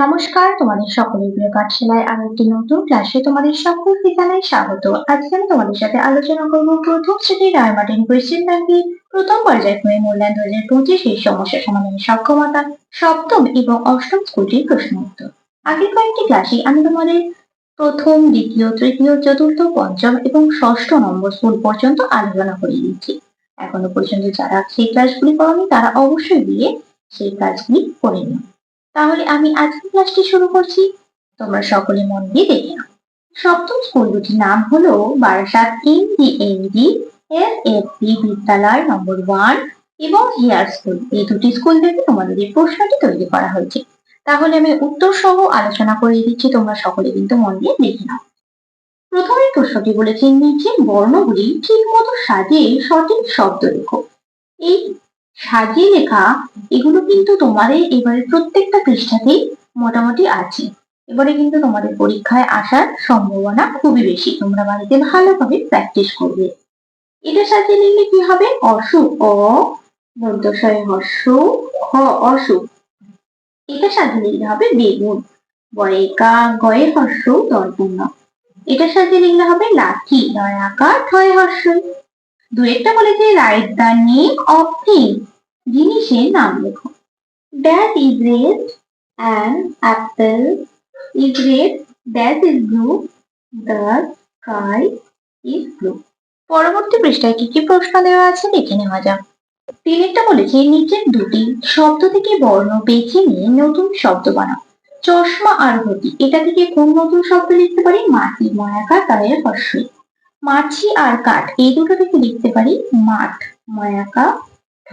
নমস্কার, তোমাদের সকলের প্রিয় পাঠশালায় আরো একটি নতুন ক্লাসে তোমাদের সকলকে জানাই স্বাগত। আজকে আমি তোমাদের সাথে আলোচনা করব প্রথম শ্রেণীর রায়মার্টিন কোয়েশ্চেন ব্যাংকের প্রথম পর্যায়ক্রমে মূল্যায়ন 2025 এই সমস্যা সমাধানের সক্ষমতা সপ্তম এবং অষ্টম স্কুলটির প্রশ্ন উত্তর। আগের কয়েকটি ক্লাসে আমি তোমাদের প্রথম, দ্বিতীয়, তৃতীয়, চতুর্থ, পঞ্চম এবং ষষ্ঠ নম্বর স্কুল পর্যন্ত আলোচনা করে দিচ্ছি। এখনো পর্যন্ত যারা সেই ক্লাসগুলি করোনি তারা অবশ্যই গিয়ে সেই ক্লাসগুলি করে নিও। তাহলে আমি আজকের ক্লাসটি শুরু করছি, তোমরা সকলে মন দিয়ে দেখে নাও। সপ্তম স্কুল দুটির নাম হলো বারাসাত MDND SFB বিদ্যালয় নম্বর 1 এবং হেয়ার স্কুল। এই দুটি স্কুল থেকে তোমাদের এই প্রশ্নটি তৈরি করা হয়েছে। তাহলে আমি উত্তর সহ আলোচনা করে দিচ্ছি, তোমরা সকলে কিন্তু মন দিয়ে দেখে নাও। প্রথমে প্রশ্নটি বলেছে নিচের বর্ণগুলি ঠিক মতো সাজিয়ে সঠিক শব্দ লেখো। এই সাজিয়ে লেখা এগুলো কিন্তু তোমাদের এবারে প্রত্যেকটা পৃষ্ঠাতেই মোটামুটি আছে। এবারে কিন্তু তোমাদের পরীক্ষায় আসার সম্ভাবনা খুবই বেশি, তোমরা বাড়িতে ভালোভাবে প্র্যাকটিস করবে। এটা সাজিয়ে নিলে কি হবে? অসু অ দন্তস্বরে হর্ষ খ অসু। এটা সাজিয়ে নিলে হবে বেগুন বয়ে কা গয়ে হর্ষ দর্পূর্ণ। এটা সাজিয়ে লিখলে হবে লাঠি নয় আকার ঠয় হর্ষই। দুয়েরটা বলেছে write the name of thing, জিনিসের নাম লেখো। That is red, an apple is red, that is blue, the sky is blue. পরবর্তী পৃষ্ঠায় কি কি প্রশ্ন দেওয়া আছে দেখে নেওয়া যাক। তিনেরটা বলেছে নিচের দুটি শব্দ থেকে বর্ণ বেছে নিয়ে নতুন শব্দ বানাও। চশমা আর ঘটি, এটা থেকে কোন নতুন শব্দ লিখতে পারি? মাটি ময়াকার তাদের হর্ষই। মাছি আর কাঠ, এই দুটো থেকে লিখতে পারি মাঠ ময়াকা ঠ।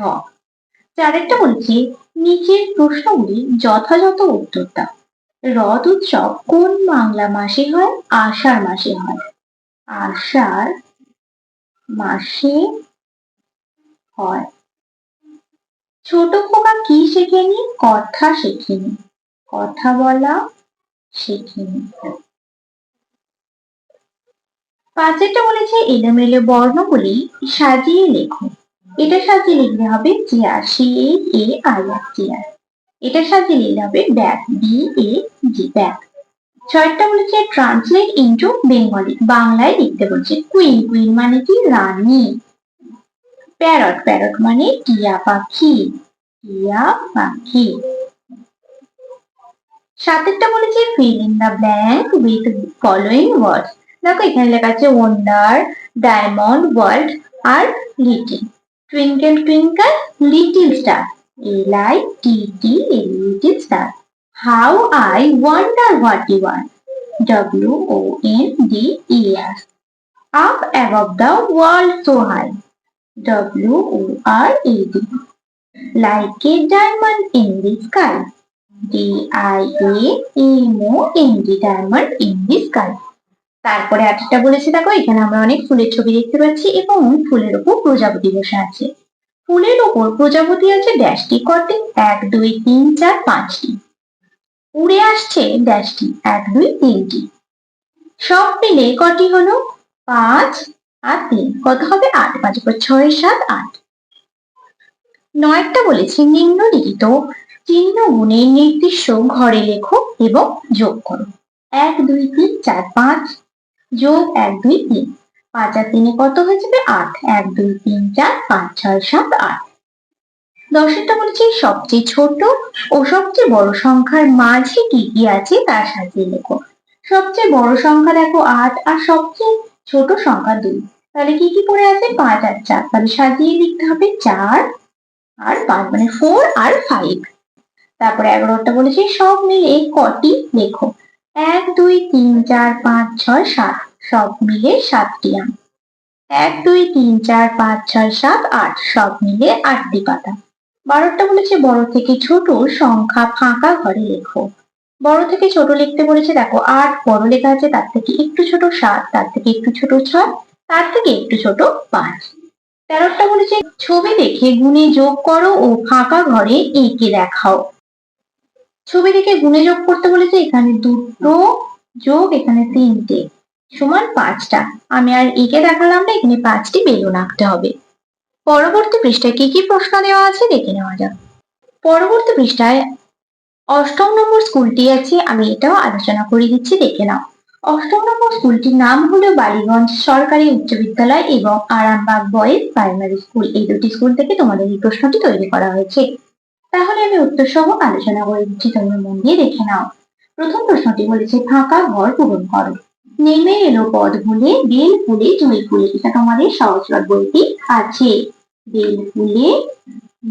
চারেরটা বলছি নিচের প্রশ্নগুলি যথাযথ উত্তর দাও। রথ উৎসব কোন বাংলা মাসে হয়? আষাঢ় মাসে হয়। আষাঢ় মাসে হয়। ছোট খোকা কি শেখেনি? কথা শেখেনি, কথা বলা শেখেনি। পাঁচেরটা বলেছে এলোমেলো বর্ণগুলি সাজিয়ে লেখো। এটা সাজিয়ে লিখলে হবে চেয়ার CHAIR চেয়ার। এটা সাজিয়ে লিখলে হবে ব্যাগ BAG ব্যাগ। ছয়টা বলেছে ট্রান্সলেট ইনটু বেঙ্গলি, বাংলায় লিখতে বলছে। কুইন কুইন মানে কি? রানী। প্যারট প্যারট মানে টিয়া পাখি, টিয়া পাখি। সাতেরটা বলেছে fill in the blank with following words. দেখো এখানে লেখা আছে ওয়ান্ডার, ডায়মন্ড, ওয়ার্ল্ড আর little. Twinkle twinkle little star, LITTL little star. How I wonder what you are, WONDER। Up above the world so high, WORLD। Like a diamond in the sky, DIAMOND diamond in the sky. তারপরে আরেকটা বলেছে, দেখো এখানে আমরা অনেক ফুলের ছবি দেখতে পাচ্ছি এবং ফুলের উপর প্রজাপতি বসে আছে। ফুলের উপর প্রজাপতি আছে ড্যাশটি কটি? 1 2 3 4 5টি। উড়ে আসছে ড্যাশটি 1 2 3টি। সব মিলে কটি হলো? 5 আর 3, কত হবে? 8। 5 × 6 7 8। নয়টা বলেছে নিম্নলিখিত চিহ্ন গুণে নির্দিষ্ট ঘরে লেখো এবং যোগ করো। 1 2 3 4 5 যোগ 1 2 3, 5 আর 3 কত হয়ে যাবে? 8। 1 2 3 4 5 6 7 8। দশেরটা বলছি সবচেয়ে ছোট ও সবচেয়ে বড় সংখ্যার মাঝে কি কি আছে তা সাজিয়ে লেখো। সবচেয়ে বড় সংখ্যা দেখো 8 আর সবচেয়ে ছোট সংখ্যা 2, তাহলে কি কি পড়ে আছে? 5 আর 4, তাহলে সাজিয়ে লিখতে হবে 4 আর 5 মানে 4 আর 5। তারপরে 11টা বলেছি সব মিলে কটি লেখো। 1 2 3 4 5 6 7, সব মিলে 7টি আম। 1 2 3 4 5 6 7 8, সব মিলে 8টি পাতা। 12টা বলেছে বড় থেকে ছোট সংখ্যা ফাঁকা ঘরে লেখো। বড় থেকে ছোট লিখতে বলেছে, দেখো 8 বড় লেখা আছে, তার থেকে একটু ছোট 7, তার থেকে একটু ছোট 6, তার থেকে একটু ছোট 5। 13টা বলেছে ছবি দেখে গুণে যোগ করো ও ফাঁকা ঘরে এঁকে দেখাও। ছবি দেখে গুণে যোগ করতে বলেছে, এখানে 2টো যোগ এখানে 3টে সমান 5টা। আমি আর এঁকে দেখালাম না, এখানে 5টি বেলুন আঁকতে হবে। পরবর্তী পৃষ্ঠায় কি কি প্রশ্ন দেওয়া আছে দেখে নেওয়া যাক। পরবর্তী পৃষ্ঠায় অষ্টম নম্বর স্কুলটি আছে, আমি এটাও আলোচনা করে দিচ্ছি, দেখে নাও। অষ্টম নম্বর স্কুলটির নাম হলো বালিগঞ্জ সরকারি উচ্চ বিদ্যালয় এবং আরামবাগ বয়েজ প্রাইমারি স্কুল। এই দুটি স্কুল থেকে তোমাদের এই প্রশ্নটি তৈরি করা হয়েছে। তাহলে আমি উত্তর সহ আলোচনা করে দিচ্ছি, তোমরা মন দিয়ে দেখে নাও। প্রথম প্রশ্নটি বলেছে ফাঁকা ঘর পূরণ করো। নেমে এলো পদ ভুলে, বেল ফুলে জুঁই ফুলে। এটা তোমাদের সহজপাঠ বইটি আছে। বেল ফুলে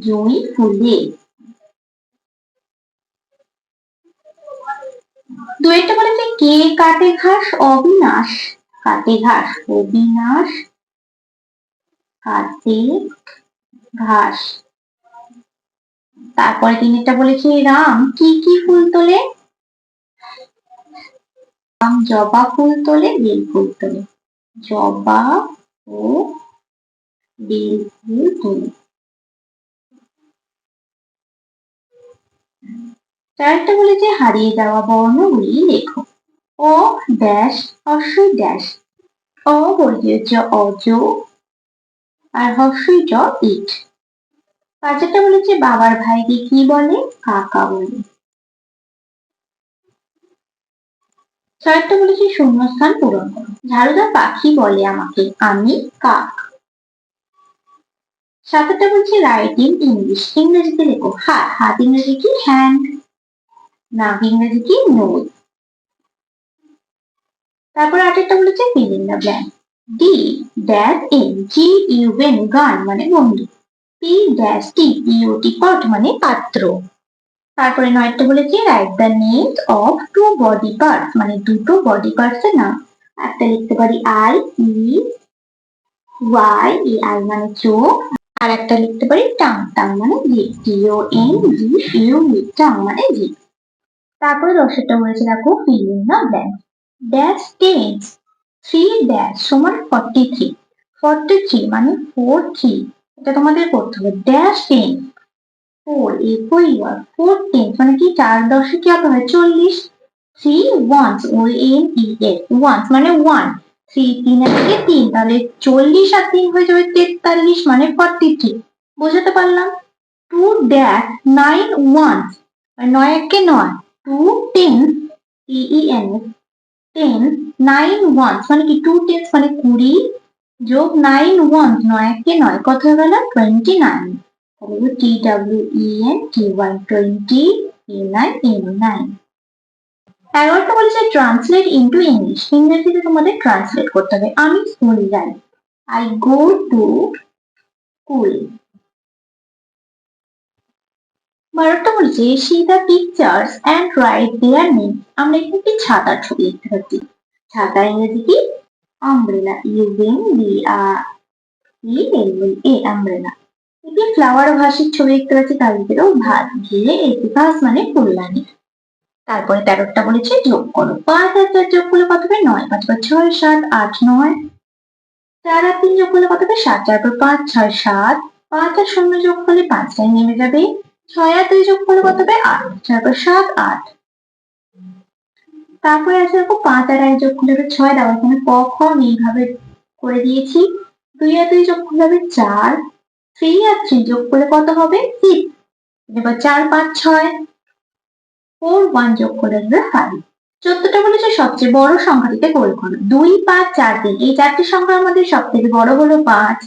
জুঁই ফুলে। দুয়েরটা বলেছে কে কাটে ঘাস? অবিনাশ কাটে ঘাস। অবিনাশ কাটে ঘাস। তারপরে তিনেরটা বলেছে রাম কি কি ফুল তোলে? রাম জবা ফুল তোলে, বেল ফুল তোলে। জবা ও বেল ফুল তোলে। চারটা বলেছে হারিয়ে যাওয়া বর্ণগুলি লেখো। অ ড্যাশ হর্ষই ড্যাশ। অবর্গীয় জ অজ আর হর্ষই জ ইট। পাঁচটা বলেছে বাবার ভাইকে কি বলে? কাকা বলে। ছয়টা বলেছে শূন্যস্থান পূরণ করো। ঝাড়ুদার পাখি বলে আমাকে আমি কাক। সাতটা বলছে রাইটিং ইংলিশ। ইংরেজিতে লেখো হাত। হাত ইংরেজি কি? হ্যান্ড। নাক ইংরেজি কি? নোজ। তারপর আটেরটা বলেছে fill in the blank. D dash N G U N gun মানে বন্ধু। P dash T U T pot মানে পাত্র। তারপরে নয়টা বলেছে write the names of two body parts মানে দুটো বডি পার্টস এর নাম। একটা লিখতে পারি আই ই ওয়াই, এই আই মানে চোখ। আর একটা লিখতে পারি টাং। টাং মানে জিভ। টিও এন জি ইউ টাং মানে জিভ। তারপরে দশেরটা বলেছে দেখো fill in the blank. Dash tens three dash সমান 43। 43 মানে 43, এটা তোমাদের করতে হবে। ড্যাশ টেন ফোর একই ওয়ার্ড। 4 টেন্স মানে কি? 4 10 কি হবে? 40। 3 ones O N E S ones মানে 1। 3 3 থেকে 3, তাহলে 40 আর 3 হয়ে যাবে 43 মানে 43। বোঝাতে পারলাম? 2 ড্যাশ 9 ওয়ান্স, 9 একে 9। 2 10 টেন 10 9 ওয়ান্স মানে কি? 2 টেন্স মানে 20 যোগ 9 ওয়ান্স 9 একে 9, কত হয়ে গেল? 29। তাহলে T W E N T Y 20 এ9 11টা বলেছে ট্রান্সলেট ইনটু ইংলিশ। ইংরেজিতে তোমাদের ট্রান্সলেট করতে হবে। আমি স্কুল যাই। I go to school. 12টা বলছে see the pictures and write their name. আমরা এখানে একটি ছাতার ছবি দেখতে পাচ্ছি। ছাতা ইংরেজি কি? আমব্রেলা। ইউএন বি আর ই এল এ আমব্রেলা। একটি ফ্লাওয়ার ভাসের ছবি দেখতে পাচ্ছি, তার ভিতরেও ভাত। ঘিরে এটি ভাস মানে ফুলদানি। তারপরে 13টা বলেছে যোগ করো। 5 আর 4 যোগ করলে কত হবে? 9। 5 5 6 7 8 9। 4 আর 3 যোগ করলে কত হবে? 7। 4 পর 5 6 7। 5 আর 0 যোগ করলে 5টাই নেমে যাবে। 6 আর 2 যোগ করলে কত হবে? 8। 6 পর 7 8। তারপরে আছে দেখো 5 আর 1 যোগ করলে হবে 6। দেখো এখানে ক খ এইভাবে করে দিয়েছি। 2 আর 2 যোগ করলে হবে 4। 3 আর 3 যোগ করলে কত হবে? 6। এবার 4 5 6। 4 1 যোগ করলে হবে 5। 14টা বলেছে সবচেয়ে বড় সংখ্যাটিতে গোল করো। 2 5 4 3, এই চারটি সংখ্যার মধ্যে সব থেকে বড় হলো 5।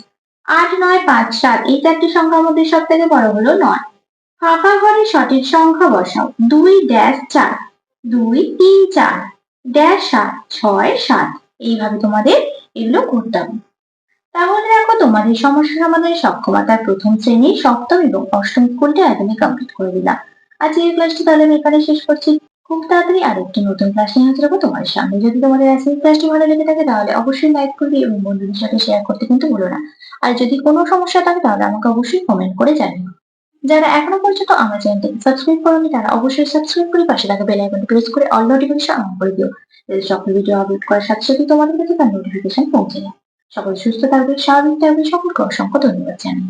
8 9 5 7, এই চারটি সংখ্যার মধ্যে সব থেকে বড় হলো 9। ফাঁকা ঘরে সঠিক সংখ্যা বসাও। 2 ড্যাশ 4, 2 3 4 ড্যাশ 7 6 7। এইভাবে তোমাদের এগুলো করতে হবে। তাহলে দেখো তোমাদের সমস্যা সমাধানের সক্ষমতার প্রথম শ্রেণী, সপ্তম এবং অষ্টম স্কুলটি একদমই কমপ্লিট করে দিলাম। আজকের ক্লাসটি তাহলে আমি এখানে শেষ করছি। খুব তাড়াতাড়ি আরেকটি নতুন ক্লাস নিয়ে হাজির হবো তোমার সামনে। যদি তোমাদের আজকের ক্লাসটি ভালো লেগে থাকে তাহলে অবশ্যই লাইক করবে এবং বন্ধুদের সাথে শেয়ার করতে কিন্তু ভুলো না। আর যদি কোনো সমস্যা থাকে তাহলে আমাকে অবশ্যই কমেন্ট করে জানিও। যারা এখনো পর্যন্ত আমার চ্যানেলটিকে সাবস্ক্রাইব করোনি তারা অবশ্যই সাবস্ক্রাইব করে পাশে থাকা বেল আইকনটি প্রেস করে অল নোটিফিকেশন অন করে দিও, যাতে সকল ভিডিও আপলোড করার সাথে সাথে তোমাদের কাছে তার নোটিফিকেশন পৌঁছে যায়। সকল সুস্থ থাকবে, স্বাভাবিক থাকবে। সকলকে অসংখ্য ধন্যবাদ জানাই।